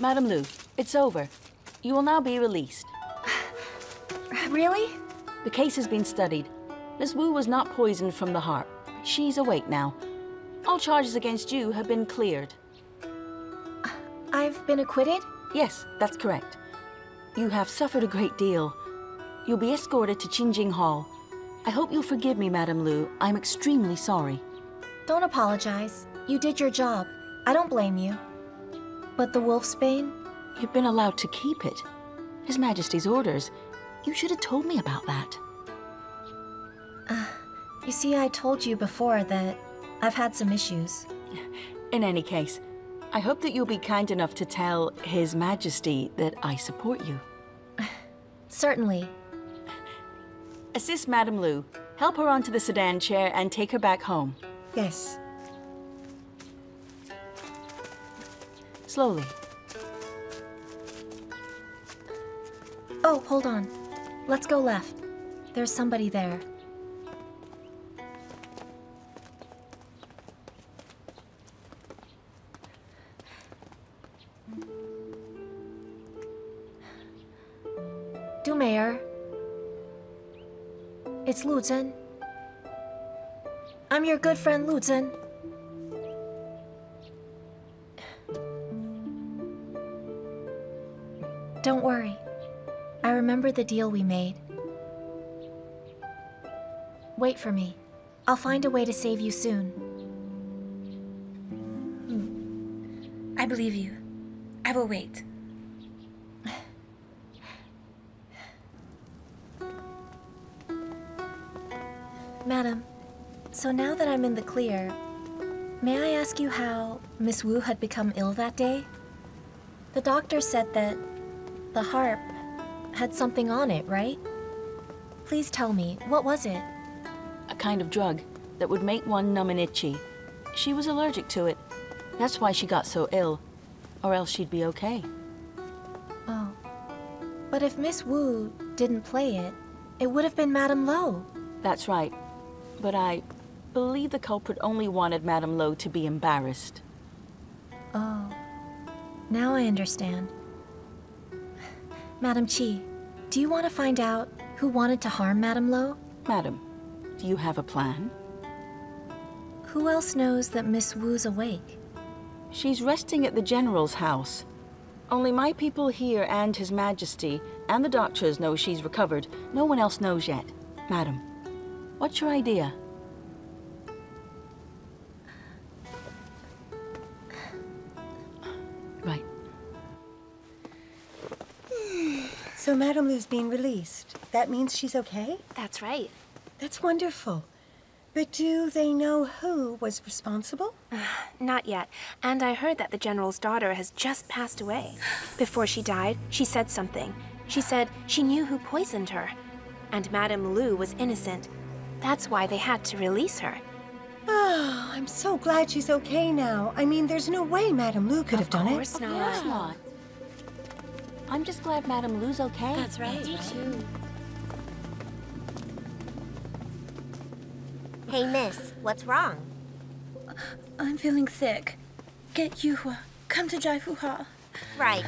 Madame Lu, it's over. You will now be released. Really? The case has been studied. Miss Wu was not poisoned from the harp. She's awake now. All charges against you have been cleared. I've been acquitted? Yes, that's correct. You have suffered a great deal. You'll be escorted to Qingjing Hall. I hope you'll forgive me, Madame Lu. I'm extremely sorry. Don't apologize. You did your job. I don't blame you. But the wolfsbane? You've been allowed to keep it. His Majesty's orders. You should have told me about that. You see, I told you before that I've had some issues. In any case, I hope that you'll be kind enough to tell His Majesty that I support you. Certainly. Assist Madame Lu. Help her onto the sedan chair and take her back home. Yes. Slowly. Oh, hold on. Let's go left. There's somebody there. Du Mayor. It's Lu Zhen. I'm your good friend Lu Zhen. Don't worry. I remember the deal we made. Wait for me. I'll find a way to save you soon. I believe you. I will wait. Madam, so now that I'm in the clear, may I ask you how Miss Wu had become ill that day? The doctor said that the harp had something on it, right? Please tell me, what was it? A kind of drug that would make one numb and itchy. She was allergic to it. That's why she got so ill. Or else she'd be okay. Oh. But if Miss Wu didn't play it, it would have been Madame Lo. That's right. But I believe the culprit only wanted Madame Lo to be embarrassed. Oh. Now I understand. Madam Qi, do you want to find out who wanted to harm Madame Lo? Madam, do you have a plan? Who else knows that Miss Wu's awake? She's resting at the General's house. Only my people here and His Majesty and the doctors know she's recovered. No one else knows yet. Madam, what's your idea? Right. So Madame Lu's being released. That means she's okay? That's right. That's wonderful. But do they know who was responsible? Not yet. And I heard that the General's daughter has just passed away. Before she died, she said something. She said she knew who poisoned her. And Madame Lu was innocent. That's why they had to release her. Oh, I'm so glad she's okay now. I mean, there's no way Madame Lu could have done it. Of course not. Of course not. I'm just glad Madame Lu's okay. That's right. Me too. Hey, miss, what's wrong? I'm feeling sick. Get Yuhua. Come to Jaifu Hall. Right.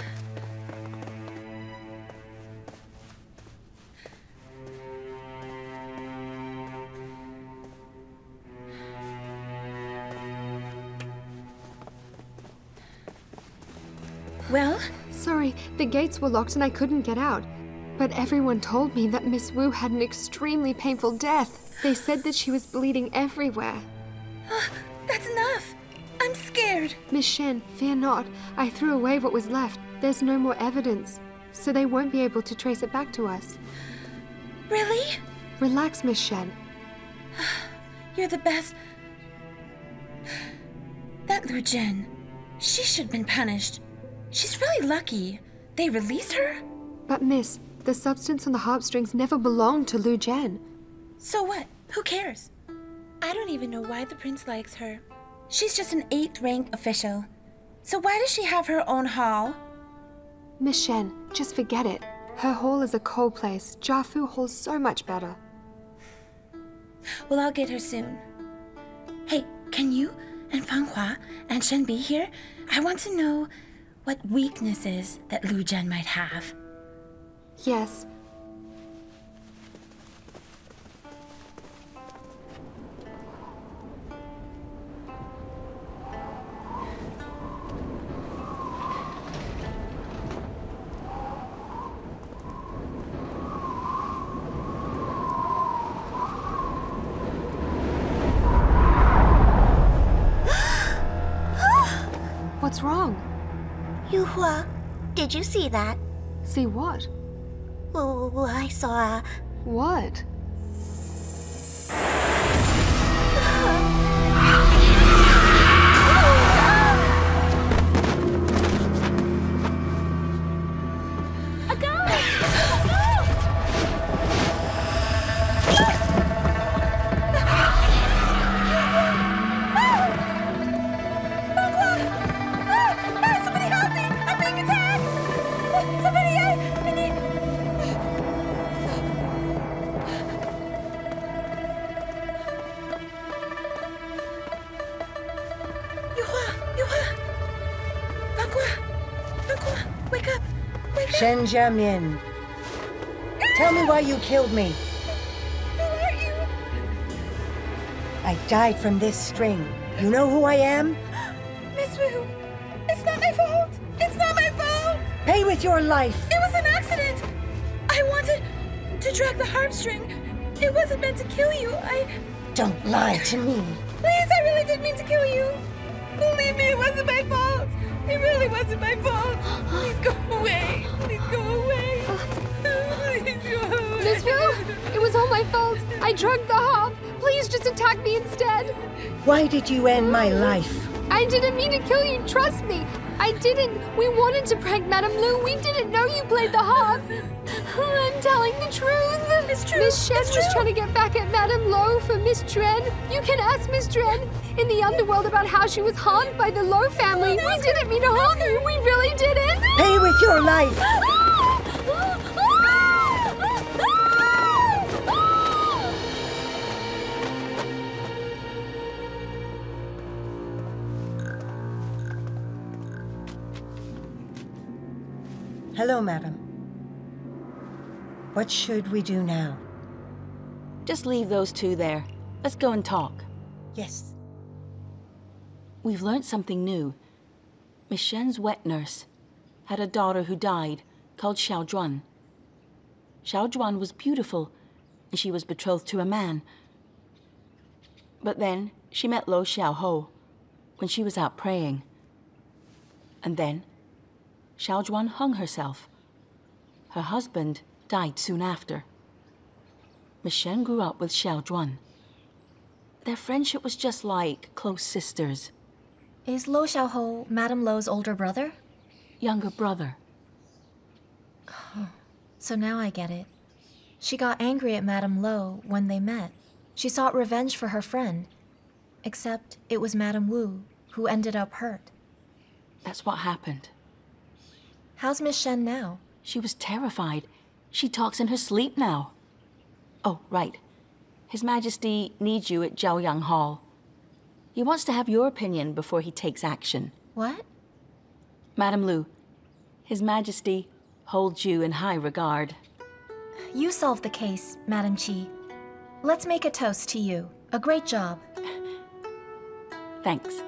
Well? Sorry, the gates were locked and I couldn't get out. But everyone told me that Miss Wu had an extremely painful death. They said that she was bleeding everywhere. That's enough. I'm scared. Miss Shen, fear not. I threw away what was left. There's no more evidence, so they won't be able to trace it back to us. Really? Relax, Miss Shen. You're the best. That Lu Zhen, she should have been punished. She's really lucky. They released her? But miss, the substance on the harp strings never belonged to Lu Zhen. So what? Who cares? I don't even know why the prince likes her. She's just an 8th rank official. So why does she have her own hall? Miss Shen, just forget it. Her hall is a cold place. Jiafu Hall's so much better. Well, I'll get her soon. Hey, can you and Fanghua and Shen be here? I want to know what weaknesses that Lu Zhen might have. Yes. What's wrong? Yuhua, did you see that? See what? Oh, I saw a... What? Zhen Jiamin, tell me why you killed me. Who are you? I died from this string. You know who I am? Miss Wu, it's not my fault. It's not my fault. Pay with your life. It was an accident. I wanted to drag the harp string. It wasn't meant to kill you. Don't lie to me. Please, I really didn't mean to kill you. Believe me, it wasn't my fault. It really wasn't my fault. Please go away. Please go away. Please go away. Miss Wu, it was all my fault. I drugged the harp. Please just attack me instead. Why did you end my life? I didn't mean to kill you, trust me. I didn't. We wanted to prank Madame Lu. We didn't know you played the harp. I'm telling the truth. It's true. Miss Shen It's was true. trying to get back at Madame Lo for Miss Zhen. You can ask Miss Zhen in the underworld about how she was harmed by the Lo family. We didn't mean to harm you. We really didn't. Pay with your life. Hello, madam. What should we do now? Just leave those two there. Let's go and talk. Yes. We've learned something new. Miss Shen's wet nurse had a daughter who died, called Xiao Zhuan. Xiao Zhuan was beautiful, and she was betrothed to a man. But then she met Lo Xiaoho when she was out praying. And then Xiao Zhuan hung herself. Her husband died soon after. Miss Shen grew up with Xiao Zhuan. Their friendship was just like close sisters. Is Lo Xiaoho Madame Lo's older brother? Younger brother. So now I get it. She got angry at Madame Lo when they met. She sought revenge for her friend. Except it was Madame Wu who ended up hurt. That's what happened. How's Miss Shen now? She was terrified. She talks in her sleep now. Oh, right. His Majesty needs you at Jiaoyang Hall. He wants to have your opinion before he takes action. What? Madame Lu, His Majesty holds you in high regard. You solved the case, Madame Qi. Let's make a toast to you. A great job. Thanks.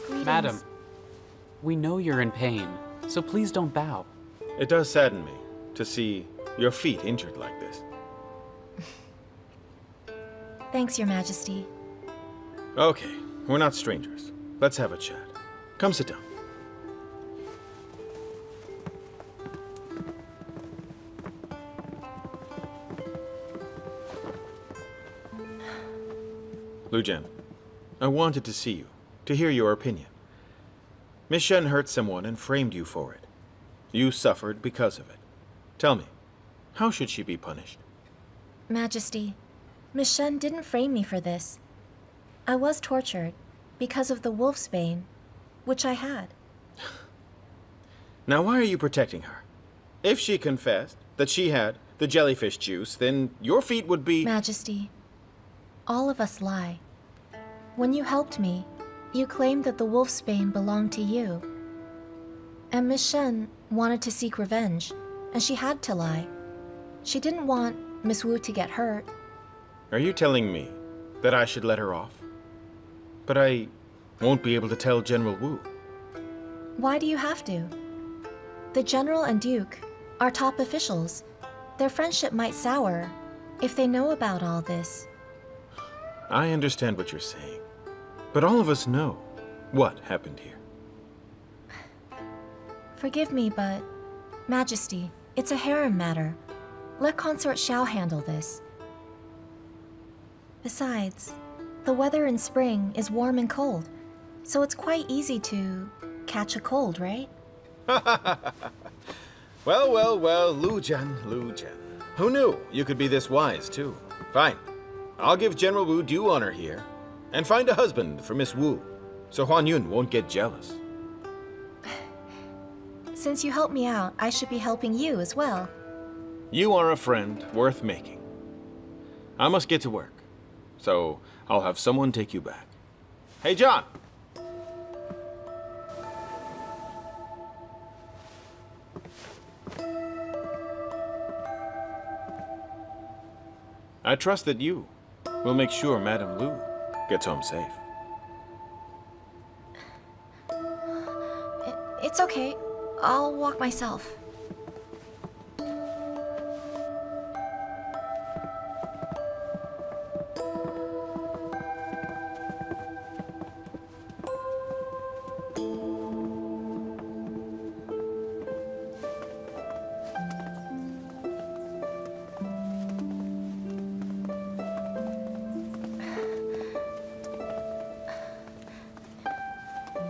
Greetings. Madam, we know you're in pain, so please don't bow. It does sadden me to see your feet injured like this. Thanks, Your Majesty. Okay, we're not strangers. Let's have a chat. Come sit down. Lu Zhen, I wanted to see you, to hear your opinion. Miss Shen hurt someone and framed you for it. You suffered because of it. Tell me, how should she be punished? Majesty, Miss Shen didn't frame me for this. I was tortured because of the wolf's bane, which I had. Now why are you protecting her? If she confessed that she had the jellyfish juice, then your feet would be... Majesty, all of us lie. When you helped me, you claimed that the wolfsbane belonged to you. And Miss Shen wanted to seek revenge, and she had to lie. She didn't want Miss Wu to get hurt. Are you telling me that I should let her off? But I won't be able to tell General Wu. Why do you have to? The General and Duke are top officials. Their friendship might sour if they know about all this. I understand what you're saying, but all of us know what happened here. Forgive me, but Majesty, it's a harem matter. Let Consort Xiao handle this. Besides, the weather in spring is warm and cold, so it's quite easy to catch a cold, right? Well, Lu Zhen. Who knew you could be this wise, too? Fine. I'll give General Wu due honor here, and find a husband for Miss Wu, so Huan Yun won't get jealous. Since you helped me out, I should be helping you as well. You are a friend worth making. I must get to work, so I'll have someone take you back. Hey, John! I trust that you will make sure Madame Lu gets home safe. It's okay. I'll walk myself.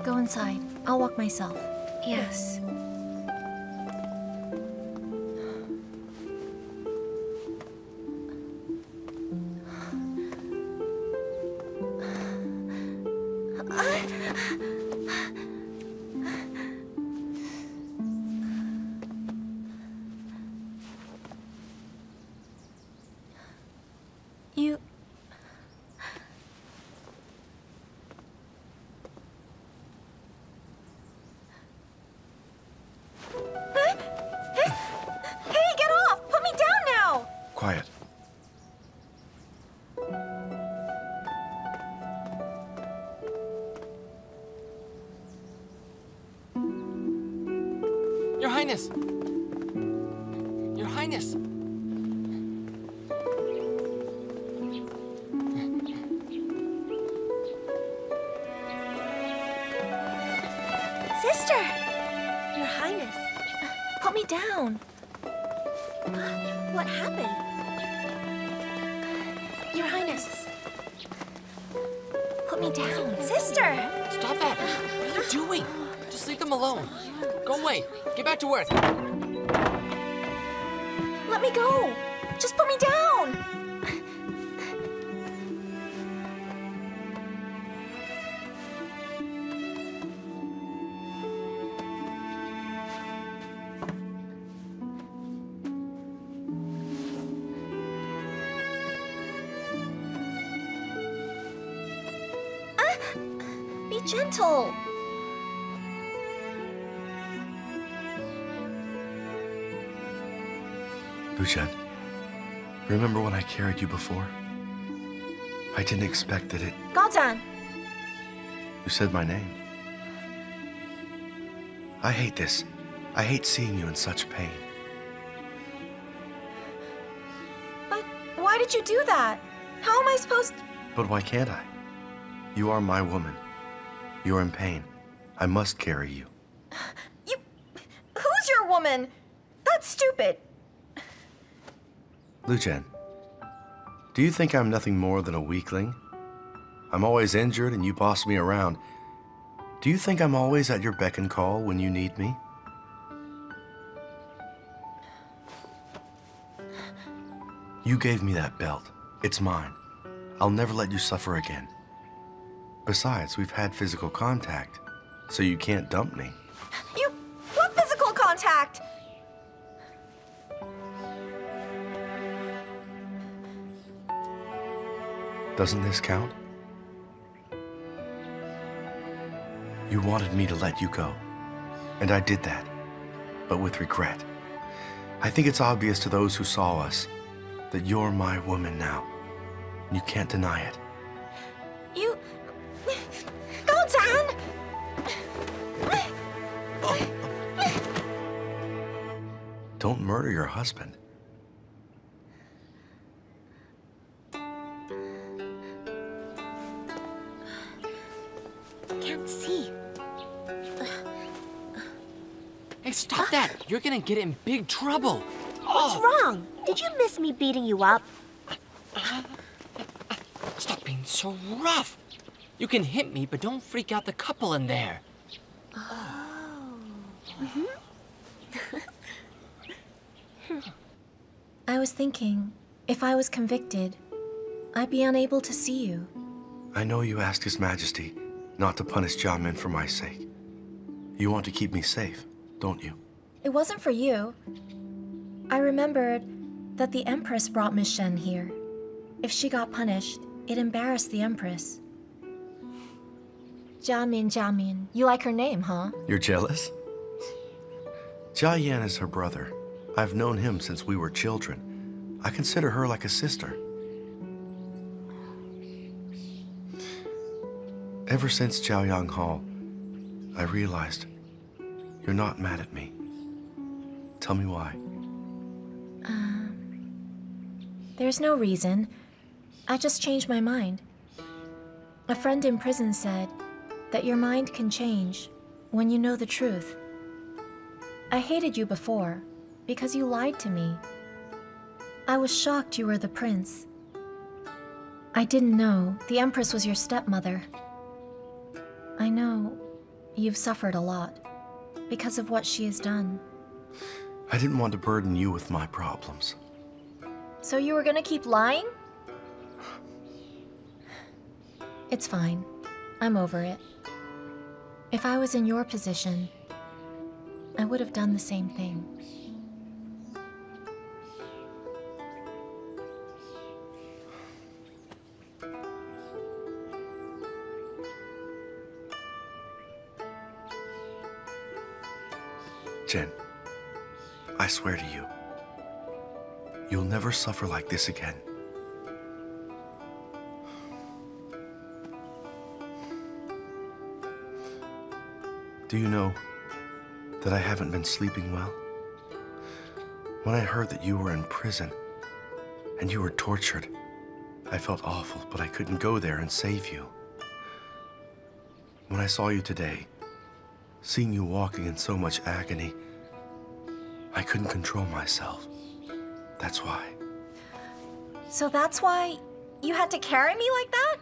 Go inside. I'll walk myself. Yes. You... Hey, get off! Put me down now! Quiet. Your Highness! Your Highness! Sister! Your Highness. Put me down. What happened? Your Highness. Put me down. Sister! Stop that! What are you doing? Just leave them alone. Go away. Get back to work. Let me go. Just put me down. Be gentle. Lu Zhen, remember when I carried you before? I didn't expect that it... Gao Zhan. You said my name. I hate this. I hate seeing you in such pain. But why did you do that? How am I supposed to... But why can't I? You are my woman. You're in pain. I must carry you. You... Who's your woman? That's stupid. Lu Zhen, do you think I'm nothing more than a weakling? I'm always injured and you boss me around. Do you think I'm always at your beck and call when you need me? You gave me that belt. It's mine. I'll never let you suffer again. Besides, we've had physical contact, so you can't dump me. You... What physical contact? Doesn't this count? You wanted me to let you go, and I did that, but with regret. I think it's obvious to those who saw us that you're my woman now. You can't deny it. You... Gao Zhan! Don't murder your husband. Can't see. Hey, stop that! You're gonna get in big trouble. What's wrong? Did you miss me beating you up? Stop being so rough. You can hit me, but don't freak out the couple in there. I was thinking, if I was convicted, I'd be unable to see you. I know you asked His Majesty not to punish Jiamin for my sake. You want to keep me safe, don't you? It wasn't for you. I remembered that the Empress brought Miss Zhen here. If she got punished, it embarrassed the Empress. Jiamin, you like her name, huh? You're jealous? Jia Yan is her brother. I've known him since we were children. I consider her like a sister. Ever since Chaoyang Hall, I realized you're not mad at me. Tell me why. There's no reason. I just changed my mind. A friend in prison said that your mind can change when you know the truth. I hated you before because you lied to me. I was shocked you were the prince. I didn't know the Empress was your stepmother. I know you've suffered a lot because of what she has done. I didn't want to burden you with my problems. So you were gonna keep lying? It's fine. I'm over it. If I was in your position, I would have done the same thing. Zhen, I swear to you, you'll never suffer like this again. Do you know that I haven't been sleeping well? When I heard that you were in prison and you were tortured, I felt awful, but I couldn't go there and save you. When I saw you today, seeing you walking in so much agony, I couldn't control myself. That's why. So that's why you had to carry me like that?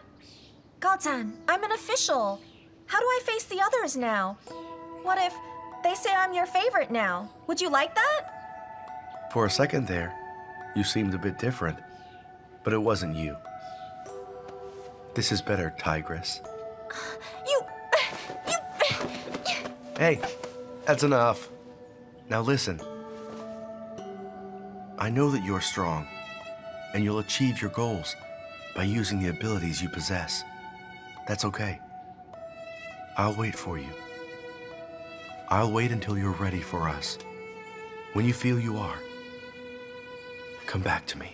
Gao Zhan, I'm an official. How do I face the others now? What if they say I'm your favorite now? Would you like that? For a second there, you seemed a bit different, but it wasn't you. This is better, Tigress. You... Hey, that's enough. Now listen. I know that you're strong, and you'll achieve your goals by using the abilities you possess. That's okay. I'll wait for you. I'll wait until you're ready for us. When you feel you are, come back to me.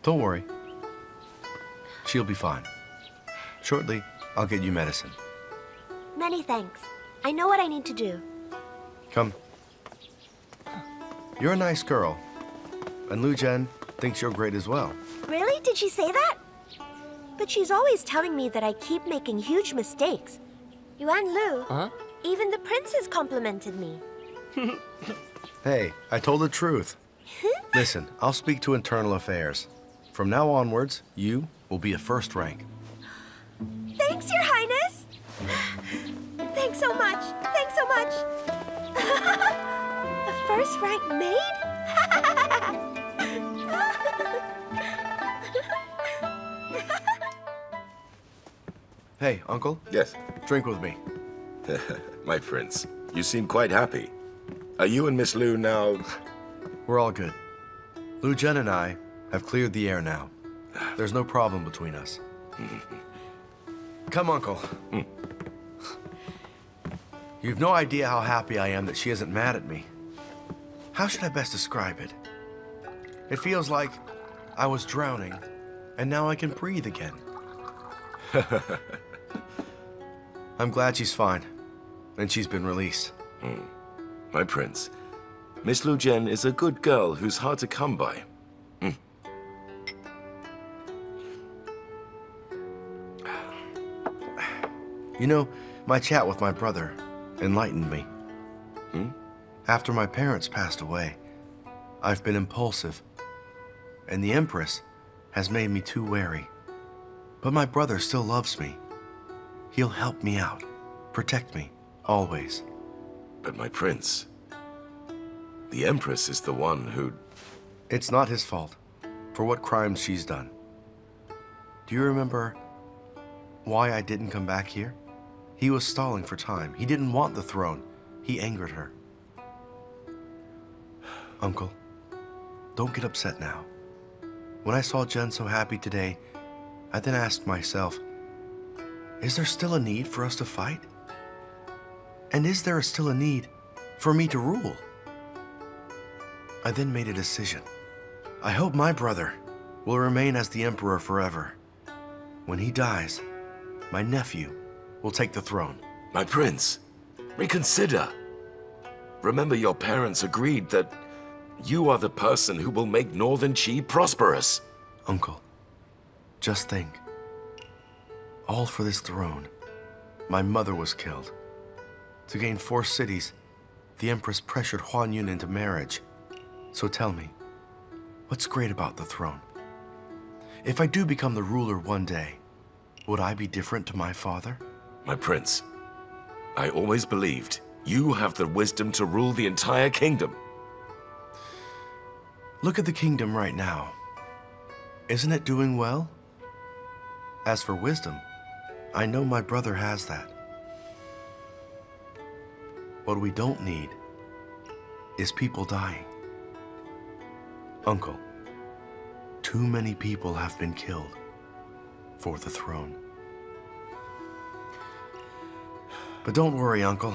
Don't worry. She'll be fine. Shortly, I'll get you medicine. Many thanks. I know what I need to do. Come. You're a nice girl. And Lu Zhen thinks you're great as well. Really? Did she say that? But she's always telling me that I keep making huge mistakes. Yuan Lu, even the princes complimented me. Hey, I told the truth. Listen, I'll speak to internal affairs. From now onwards, you will be a first rank. Thanks, Your Highness! Thanks so much! Thanks so much! A first rank maid? Hey, Uncle. Yes. Drink with me. My prince, you seem quite happy. Are you and Miss Lu now? We're all good. Lu Zhen and I have cleared the air now. There's no problem between us. Come, Uncle. You've no idea how happy I am that she isn't mad at me. How should I best describe it? It feels like I was drowning, and now I can breathe again. I'm glad she's fine, and she's been released. My prince, Miss Lu Zhen is a good girl who's hard to come by. You know, my chat with my brother enlightened me. After my parents passed away, I've been impulsive, and the Empress has made me too wary. But my brother still loves me. He'll help me out, protect me, always. But my prince, the Empress is the one who... It's not his fault for what crimes she's done. Do you remember why I didn't come back here? He was stalling for time. He didn't want the throne. He angered her. Uncle, don't get upset now. When I saw Zhen so happy today, I then asked myself, is there still a need for us to fight? And is there still a need for me to rule? I then made a decision. I hope my brother will remain as the emperor forever. When he dies, my nephew will take the throne. My prince, reconsider. Remember, your parents agreed that you are the person who will make Northern Qi prosperous. Uncle, just think. All for this throne. My mother was killed. To gain 4 cities, the Empress pressured Huan Yun into marriage. So tell me, what's great about the throne? If I do become the ruler one day, would I be different to my father? My prince, I always believed you have the wisdom to rule the entire kingdom. Look at the kingdom right now. Isn't it doing well? As for wisdom, I know my brother has that. What we don't need is people dying. Uncle, too many people have been killed for the throne. But don't worry, Uncle.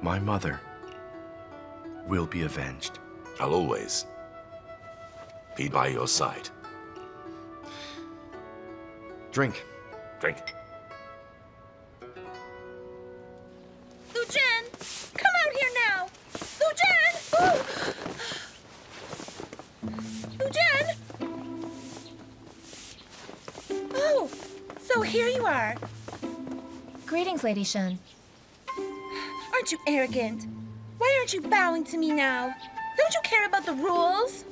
My mother will be avenged. I'll always be by your side. Drink. Drink. Lu Zhen! Come out here now! Lu Zhen! Lu Zhen! Oh, so here you are. Greetings, Lady Shen. Aren't you arrogant? Why aren't you bowing to me now? Don't you care about the rules?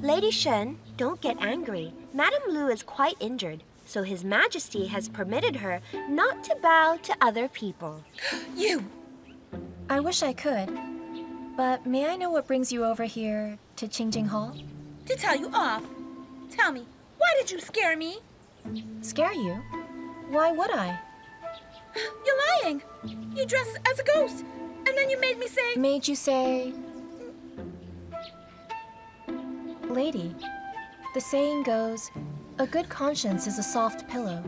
Lady Shen, don't get angry. Madame Lu is quite injured, so His Majesty has permitted her not to bow to other people. You! I wish I could, but may I know what brings you over here to Qingjing Hall? To tell you off. Tell me, why did you scare me? Scare you? Why would I? You're lying. You dressed as a ghost, and then you made me say... Made you say... Lady, the saying goes, a good conscience is a soft pillow.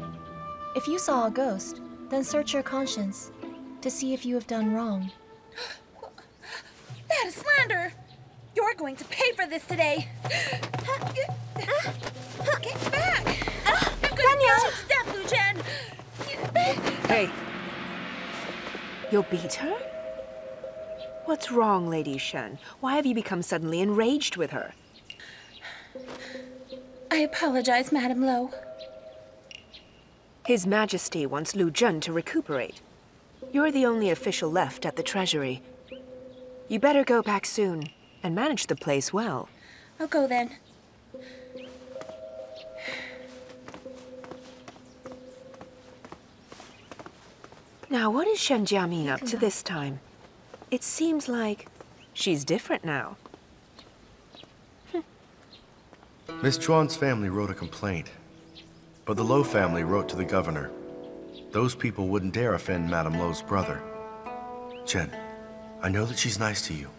If you saw a ghost, then search your conscience to see if you have done wrong. That is slander. You're going to pay for this today. Get back. I'm going to beat you to death, Lu Zhen. Hey. You'll beat her? What's wrong, Lady Shen? Why have you become suddenly enraged with her? I apologize, Madame Lo. His Majesty wants Lu Zhen to recuperate. You're the only official left at the Treasury. You better go back soon and manage the place well. I'll go then. Now, what is Shen Jiamin up to this time? It seems like she's different now. Miss Chuan's family wrote a complaint, But the Lo family wrote to the governor. Those people wouldn't dare offend Madame Lo's brother. Zhen, I know that she's nice to you,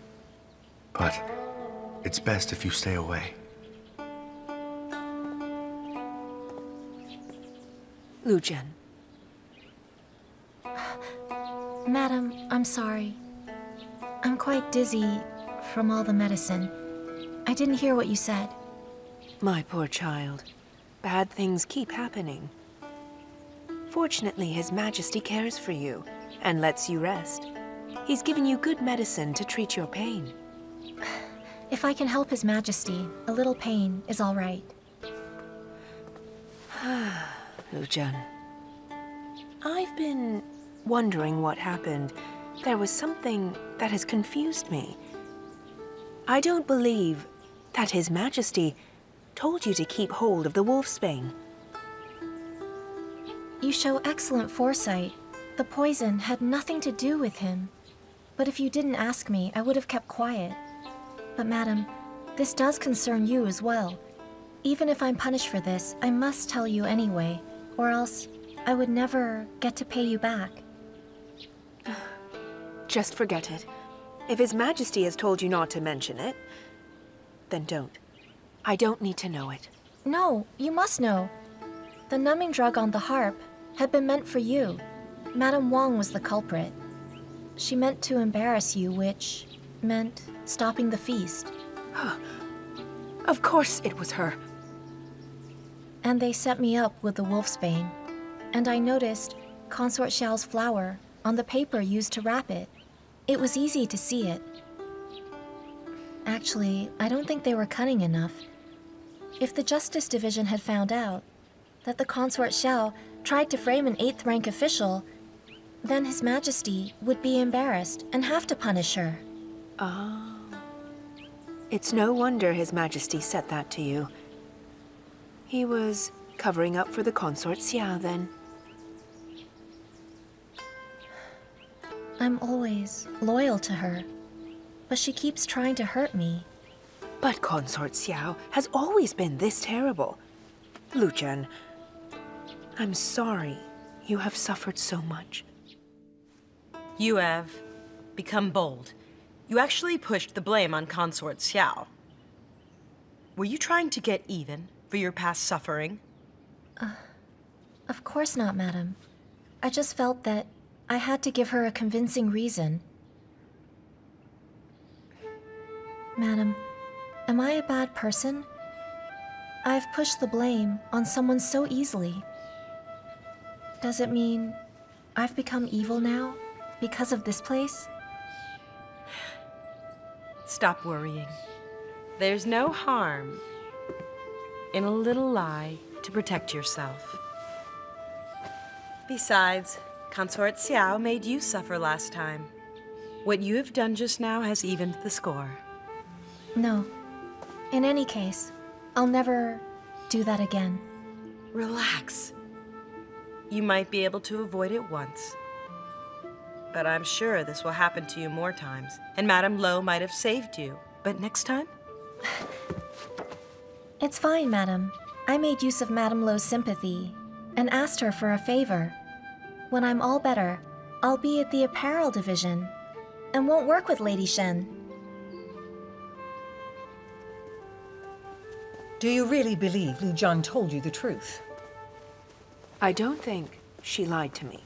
but it's best if you stay away. Lu Zhen. Madam, I'm sorry. I'm quite dizzy from all the medicine. I didn't hear what you said. My poor child. Bad things keep happening. Fortunately, His Majesty cares for you and lets you rest. He's given you good medicine to treat your pain. If I can help His Majesty, a little pain is all right. Lu Zhen. I've been wondering what happened. There was something that has confused me. I don't believe that His Majesty told you to keep hold of the wolfsbane. You show excellent foresight. The poison had nothing to do with him. But if you didn't ask me, I would have kept quiet. But madam, this does concern you as well. Even if I'm punished for this, I must tell you anyway, or else I would never get to pay you back. Just forget it. If His Majesty has told you not to mention it, then don't. I don't need to know it. No, you must know. The numbing drug on the harp had been meant for you. Madame Wang was the culprit. She meant to embarrass you, which meant stopping the feast. Of course it was her. And they set me up with the wolfsbane. And I noticed Consort Xiao's flower on the paper used to wrap it. It was easy to see it. Actually, I don't think they were cunning enough. If the Justice Division had found out that the Consort Xiao tried to frame an 8th rank official, then His Majesty would be embarrassed and have to punish her. Oh. It's no wonder His Majesty said that to you. He was covering up for the Consort Xiao, then. I'm always loyal to her, but she keeps trying to hurt me. But Consort Xiao has always been this terrible. Lu Zhen, I'm sorry you have suffered so much. You have become bold. You actually pushed the blame on Consort Xiao. Were you trying to get even for your past suffering? Of course not, madam. I just felt that I had to give her a convincing reason. Madam, am I a bad person? I've pushed the blame on someone so easily. Does it mean I've become evil now because of this place? Stop worrying. There's no harm in a little lie to protect yourself. Besides, Consort Xiao made you suffer last time. What you have done just now has evened the score. No. In any case, I'll never do that again. Relax. You might be able to avoid it once. But I'm sure this will happen to you more times. And Madame Lo might have saved you. But next time? It's fine, madam. I made use of Madame Lo's sympathy and asked her for a favor. When I'm all better, I'll be at the apparel division and won't work with Lady Shen. Do you really believe Lu Zhan told you the truth? I don't think she lied to me.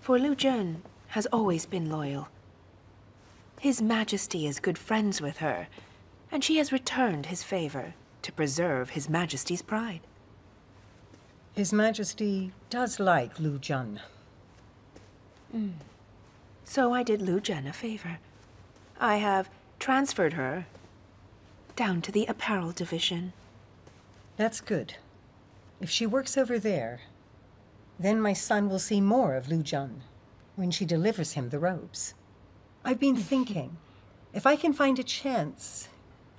For Lu Zhen has always been loyal. His Majesty is good friends with her, and she has returned his favor to preserve His Majesty's pride. His Majesty does like Lu Zhen. So I did Lu Zhen a favor. I have transferred her down to the apparel division. That's good. If she works over there, then my son will see more of Lu Zhen when she delivers him the robes. I've been thinking, if I can find a chance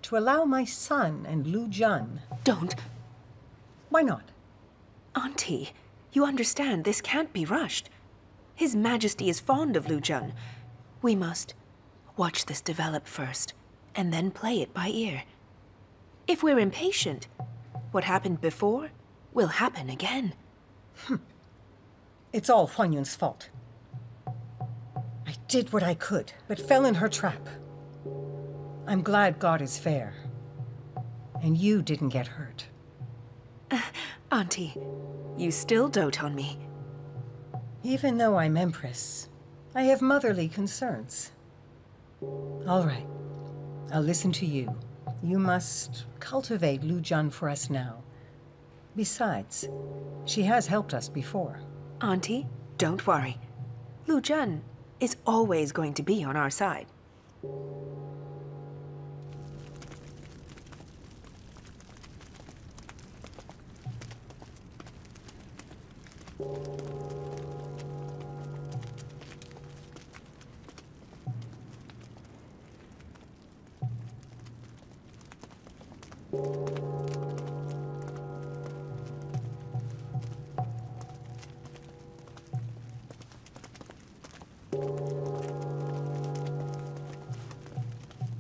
to allow my son and Lu Zhen... Don't. Why not? Auntie, you understand this can't be rushed. His Majesty is fond of Lu Zhen. We must watch this develop first, and then play it by ear. If we're impatient, what happened before will happen again. It's all Huan Yun's fault. I did what I could, but fell in her trap. I'm glad God is fair. And you didn't get hurt. Auntie, you still dote on me. Even though I'm Empress, I have motherly concerns. All right, I'll listen to you. You must cultivate Lu Zhan for us now. Besides, she has helped us before. Auntie, don't worry. Lu Zhan is always going to be on our side.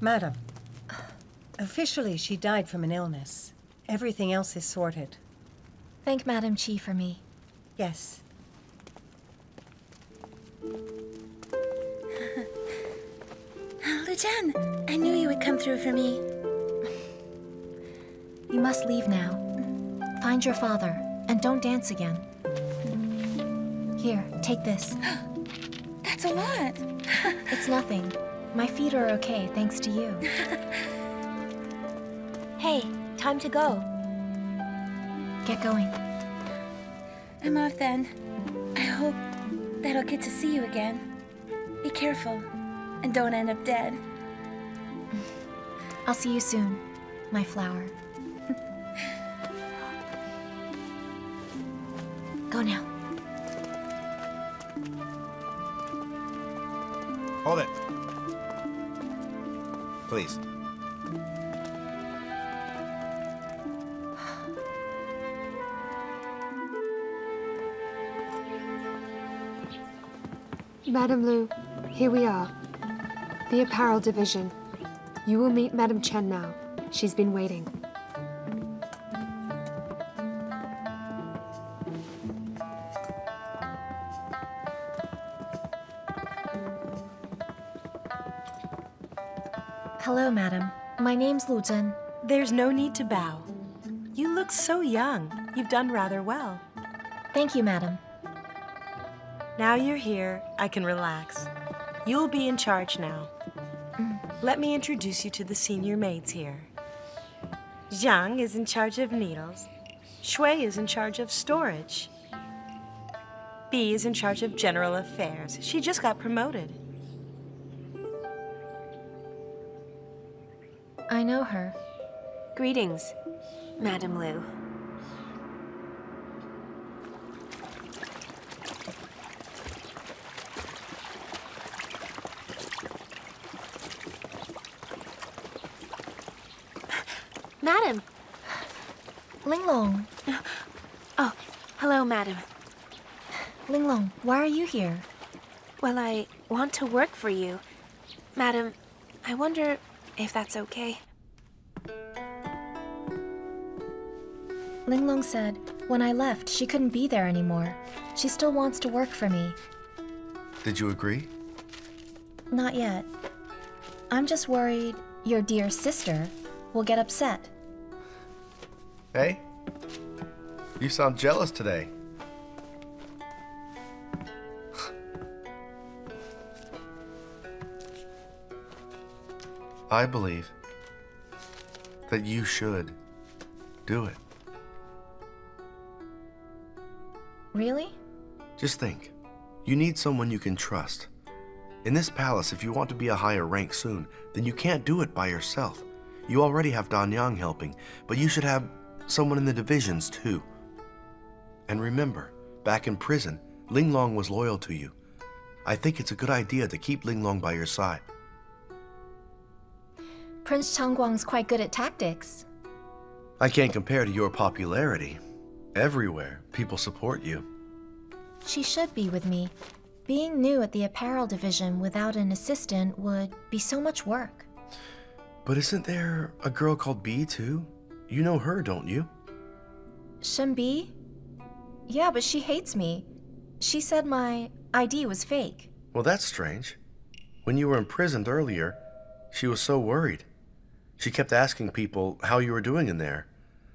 Madam, officially she died from an illness. Everything else is sorted. Thank Madam Qi for me. Yes. Lu Zhan, I knew you would come through for me. You must leave now. Find your father, and don't dance again. Here, take this. That's a lot. It's nothing. My feet are okay, thanks to you. Hey, time to go. Get going. I'm off then. I hope that I'll get to see you again. Be careful, and don't end up dead. I'll see you soon, my flower. Go now. Hold it. Please. Madame Lu, here we are. The apparel division. You will meet Madame Chen now. She's been waiting. Hello, madam. My name's Lu Zhen. There's no need to bow. You look so young. You've done rather well. Thank you, madam. Now you're here, I can relax. You'll be in charge now. Let me introduce you to the senior maids here. Zhang is in charge of needles. Shui is in charge of storage. Bi is in charge of general affairs. She just got promoted. I know her. Greetings, Madame Lu. Madam! Linglong. Oh, hello, Madam. Linglong, why are you here? Well, I want to work for you. Madam, I wonder if that's okay. Linglong said when I left, she couldn't be there anymore. She still wants to work for me. Did you agree? Not yet. I'm just worried your dear sister will get upset. Hey, you sound jealous today. I believe that you should do it. Really? Just think, you need someone you can trust. In this palace, if you want to be a higher rank soon, then you can't do it by yourself. You already have Danyang helping, but you should have someone in the divisions too. And remember, back in prison, Linglong was loyal to you. I think it's a good idea to keep Linglong by your side. Prince Changguang's quite good at tactics. I can't compare to your popularity. Everywhere, people support you. She should be with me. Being new at the apparel division without an assistant would be so much work. But isn't there a girl called Bi too? You know her, don't you? Shenbi? Yeah, but she hates me. She said my ID was fake. Well, that's strange. When you were imprisoned earlier, she was so worried. She kept asking people how you were doing in there.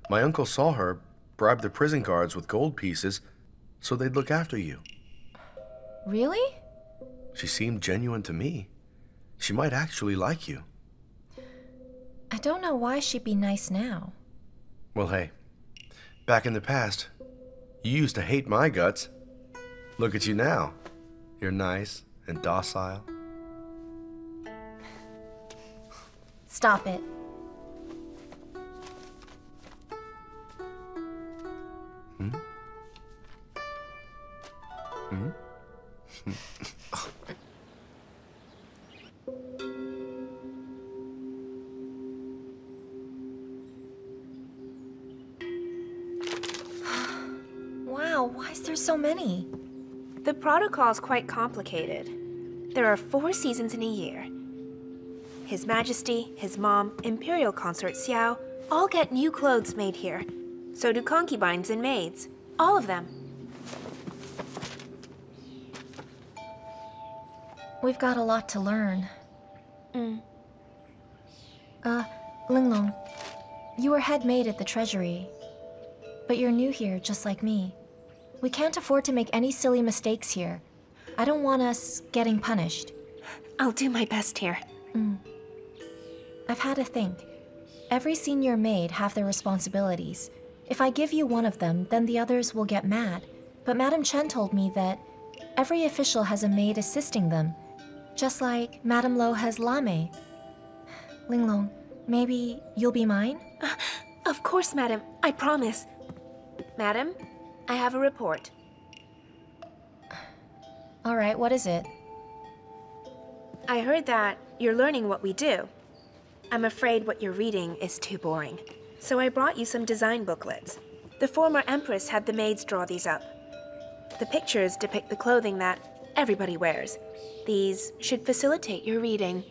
My uncle saw her bribe the prison guards with gold pieces so they'd look after you. Really? She seemed genuine to me. She might actually like you. I don't know why she'd be nice now. Well, hey, back in the past, you used to hate my guts. Look at you now. You're nice and docile. Stop it. Wow, why is there so many? The protocol's quite complicated. There are 4 seasons in a year. His Majesty, his mom, Imperial Consort Xiao all get new clothes made here. So do concubines and maids. All of them. We've got a lot to learn. Linglong, you were head maid at the Treasury, but you're new here just like me. We can't afford to make any silly mistakes here. I don't want us getting punished. I'll do my best here. I've had to think. Every senior maid have their responsibilities. If I give you one of them, then the others will get mad. But Madame Chen told me that every official has a maid assisting them, just like Madame Lo has Lame. Linglong, maybe you'll be mine? Of course, madam. I promise. Madam, I have a report. All right, what is it? I heard that you're learning what we do. I'm afraid what you're reading is too boring. So I brought you some design booklets. The former empress had the maids draw these up. The pictures depict the clothing that everybody wears. These should facilitate your reading.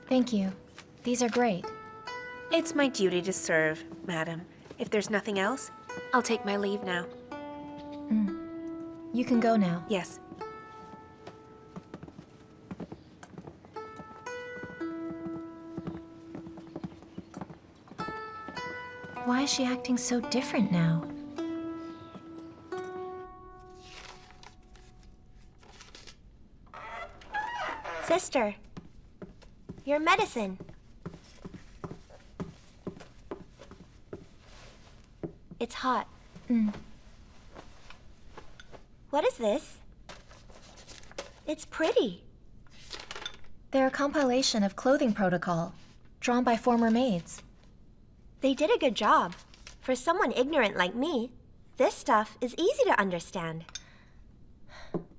Thank you. These are great. It's my duty to serve, madam. If there's nothing else, I'll take my leave now. You can go now. Yes. Why is she acting so different now? Sister, your medicine. It's hot. What is this? It's pretty. They're a compilation of clothing protocol, drawn by former maids. They did a good job. For someone ignorant like me, this stuff is easy to understand.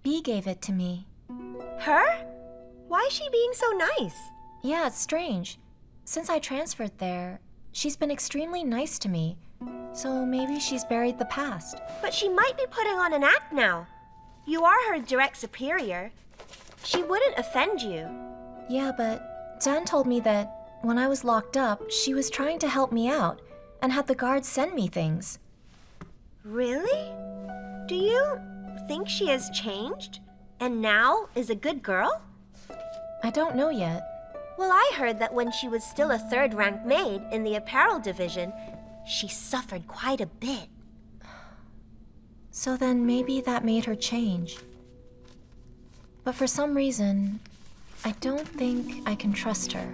Bee gave it to me. Her? Why is she being so nice? Yeah, it's strange. Since I transferred there, she's been extremely nice to me. So maybe she's buried the past. But she might be putting on an act now. You are her direct superior. She wouldn't offend you. Yeah, but Zhen told me that when I was locked up, she was trying to help me out and had the guards send me things. Really? Do you think she has changed and now is a good girl? I don't know yet. Well, I heard that when she was still a third-rank maid in the apparel division, she suffered quite a bit. So then maybe that made her change. But for some reason, I don't think I can trust her.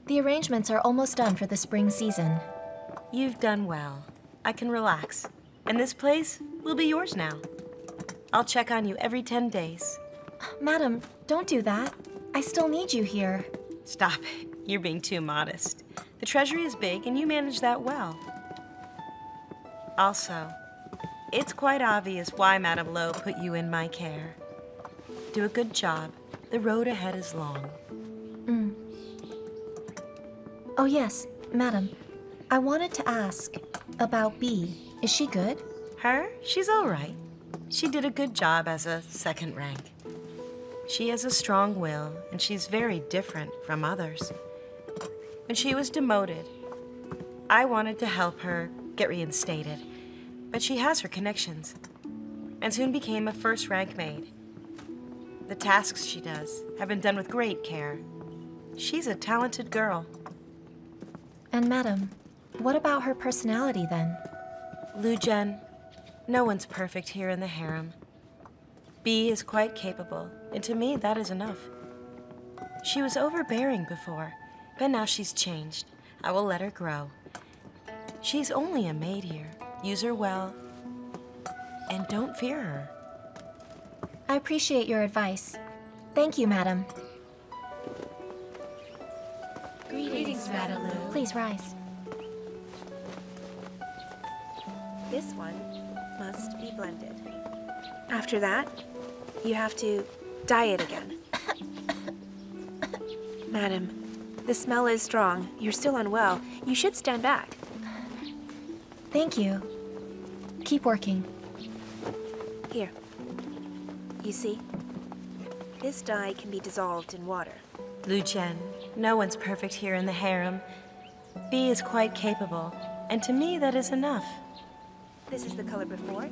The arrangements are almost done for the spring season. You've done well. I can relax. And this place will be yours now. I'll check on you every 10 days. Madam, don't do that. I still need you here. Stop it. You're being too modest. The treasury is big and you manage that well. Also, it's quite obvious why Madame Lo put you in my care. Do a good job, The road ahead is long. Oh yes, madam. I wanted to ask about B. Is she good? Her? She's all right. She did a good job as a second rank. She has a strong will, and she's very different from others. When she was demoted, I wanted to help her get reinstated, but she has her connections, and soon became a first-rank maid. The tasks she does have been done with great care. She's a talented girl. And madam, what about her personality then? Zhen, no one's perfect here in the harem. B is quite capable, and to me that is enough. She was overbearing before, but now she's changed. I will let her grow. She's only a maid here. Use her well, and don't fear her. I appreciate your advice. Thank you, madam. Greetings, Madam Lu. Please rise. This one must be blended. After that, you have to dye it again. Madam, the smell is strong. You're still unwell. You should stand back. Thank you. Keep working. Here. You see? This dye can be dissolved in water. Zhen, no one's perfect here in the harem. B is quite capable, and to me that is enough. This is the color before,